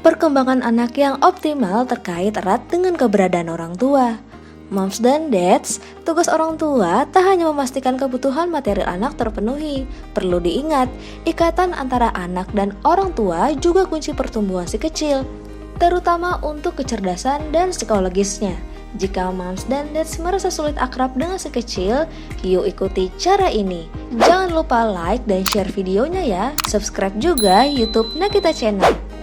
Perkembangan anak yang optimal terkait erat dengan keberadaan orang tua. Moms dan dads, tugas orang tua tak hanya memastikan kebutuhan material anak terpenuhi. Perlu diingat, ikatan antara anak dan orang tua juga kunci pertumbuhan si kecil, terutama untuk kecerdasan dan psikologisnya. Jika moms dan dads merasa sulit akrab dengan si kecil, yuk ikuti cara ini. Jangan lupa like dan share videonya ya. Subscribe juga YouTube Nakita Channel.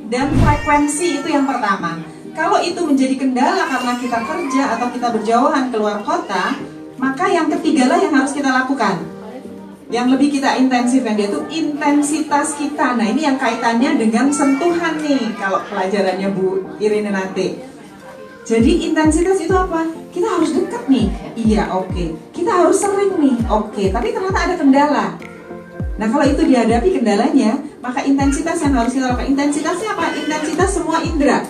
Dan frekuensi itu yang pertama. Kalau itu menjadi kendala karena kita kerja atau kita berjauhan keluar kota, maka yang ketiga lah yang harus kita lakukan. Yang lebih kita intensifkan, yaitu intensitas kita. Nah, ini yang kaitannya dengan sentuhan nih, kalau pelajarannya Bu Irene nanti. Jadi intensitas itu apa? Kita harus dekat nih. Iya, oke. Kita harus sering nih. Oke, tapi ternyata ada kendala. Nah, kalau itu dihadapi kendalanya, maka intensitas yang harus kita lakukan. Intensitasnya apa? Intensitas semua indera.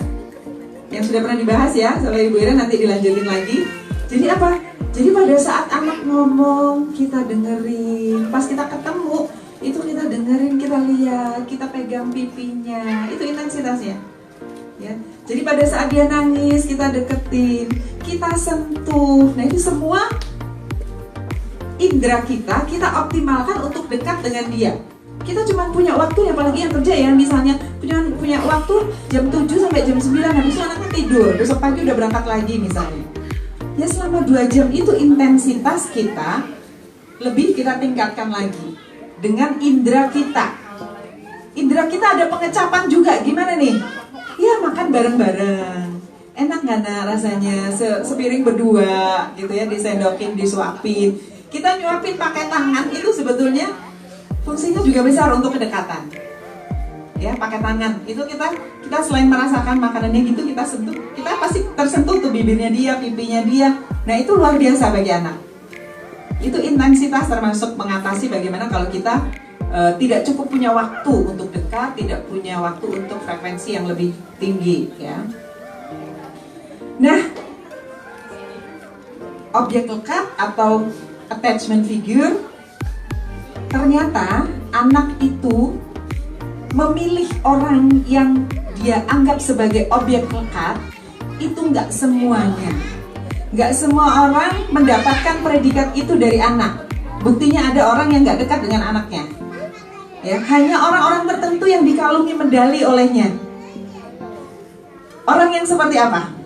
Yang sudah pernah dibahas ya, oleh Ibu Ira, nanti dilanjutin lagi. Jadi apa? Jadi pada saat anak ngomong, kita dengerin. Pas kita ketemu, itu kita dengerin, kita lihat, kita pegang pipinya. Itu intensitasnya. Ya. Jadi pada saat dia nangis, kita deketin, kita sentuh. Nah, itu semua indera kita optimalkan untuk dekat dengan dia. Kita cuma punya waktu, apalagi yang kerja ya, misalnya punya waktu jam 7 sampai jam 9, habis itu anaknya tidur, besok pagi udah berangkat lagi misalnya. Ya selama 2 jam itu intensitas kita lebih kita tingkatkan lagi dengan indera kita. Indera kita ada pengecapan juga, gimana nih? Ya makan bareng-bareng. Enak nggak rasanya sepiring berdua gitu ya, disendokin, disuapin. Kita nyuapin pakai tangan itu sebetulnya fungsinya juga besar untuk kedekatan. Ya, pakai tangan. Itu kita selain merasakan makanannya gitu, kita sentuh, kita pasti tersentuh tuh bibirnya dia, pipinya dia. Nah, itu luar biasa bagi anak. Itu intensitas termasuk mengatasi bagaimana kalau kita tidak cukup punya waktu untuk dekat, tidak punya waktu untuk frekuensi yang lebih tinggi, ya. Nah, objek lekat atau attachment figure, ternyata anak itu memilih orang yang dia anggap sebagai objek lekat itu nggak semuanya. Nggak semua orang mendapatkan predikat itu dari anak. Buktinya ada orang yang nggak dekat dengan anaknya. Ya, hanya orang-orang tertentu yang dikalungi medali olehnya. Orang yang seperti apa?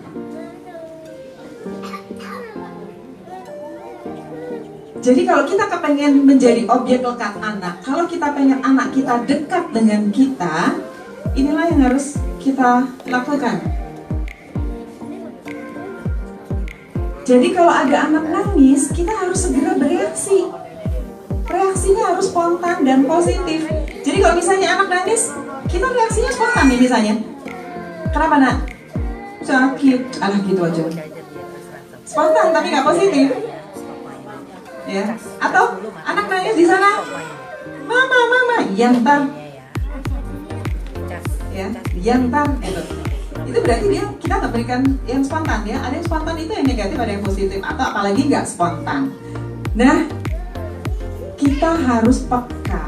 Jadi kalau kita kepengen menjadi objek lekat anak, kalau kita pengen anak kita dekat dengan kita, inilah yang harus kita lakukan. Jadi kalau ada anak nangis, kita harus segera bereaksi. Reaksinya harus spontan dan positif. Jadi kalau misalnya anak nangis, kita reaksinya spontan nih misalnya. Kenapa nak? Sakit. Alah gitu aja. Spontan tapi nggak positif. Ya, atau anak nangis di sana, mama, yantar, ya, yantar, itu berarti kita nggak berikan yang spontan ya. Ada yang spontan itu yang negatif, ada yang positif, atau apalagi nggak spontan. Nah, kita harus peka.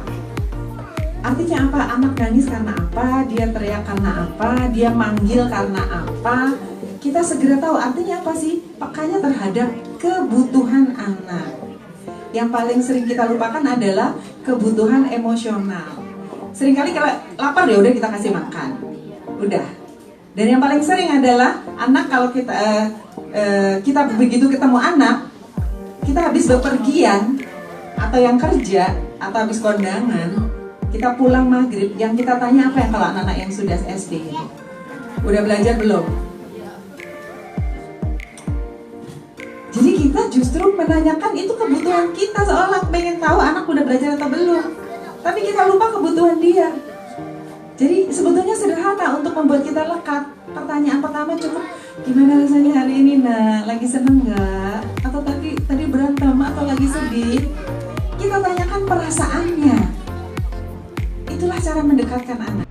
Artinya apa? Anak nangis karena apa? Dia teriak karena apa? Dia manggil karena apa? Kita segera tahu artinya apa sih? Pekanya terhadap kebutuhan anak. Yang paling sering kita lupakan adalah kebutuhan emosional. Seringkali kalau lapar ya udah kita kasih makan, udah. Dan yang paling sering adalah anak kalau kita begitu ketemu anak, kita habis bepergian atau yang kerja atau habis kondangan, kita pulang maghrib, yang kita tanya apa yang kalau anak-anak yang sudah SD ini, udah belajar belum? Jadi kita justru menanyakan itu kebutuhan kita, seolah pengen tahu anak udah belajar atau belum. Tapi kita lupa kebutuhan dia. Jadi sebetulnya sederhana untuk membuat kita lekat. Pertanyaan pertama cukup, gimana rasanya hari ini nak? Lagi seneng nggak? Atau tadi berantem atau lagi sedih? Kita tanyakan perasaannya. Itulah cara mendekatkan anak.